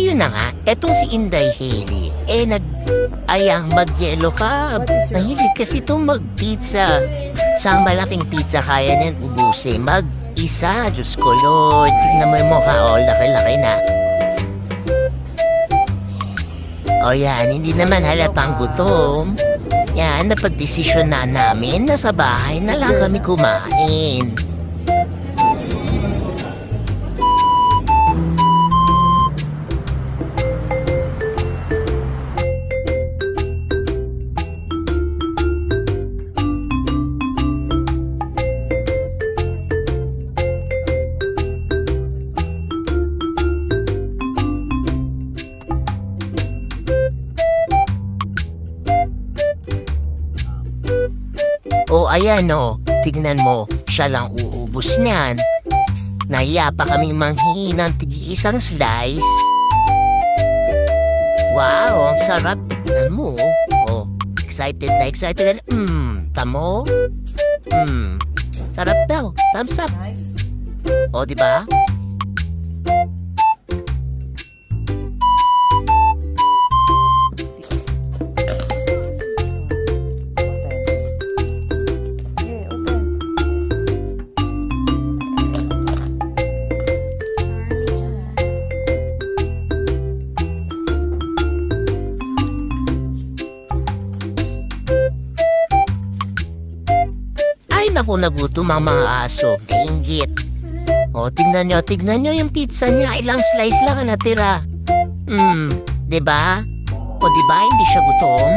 ayun na nga, etong si Inday Hailey, ayang mag-yellow cup. Mahilig kasi itong mag-pizza. Sa malaking pizza, kaya niyan ubusin. Mag-isa, Diyos ko Lord. Tignan mo yung mukha, laki-laki na. Yan, hindi naman halatang gutom. Yan, napag-desisyon na namin na sa bahay na lang kami kumain. Ayan tignan mo, siya lang uubos niyan. Nahiya pa kaming manghingi ng tig-isang slice. Wow, ang sarap, tignan mo. Excited na. Tamo? Sarap daw, thumbs up. Diba? Ako nagutom ang mga aso. Nainggit. Tignan nyo yung pizza niya. Ilang slice lang ang natira. Diba? Diba hindi siya gutom?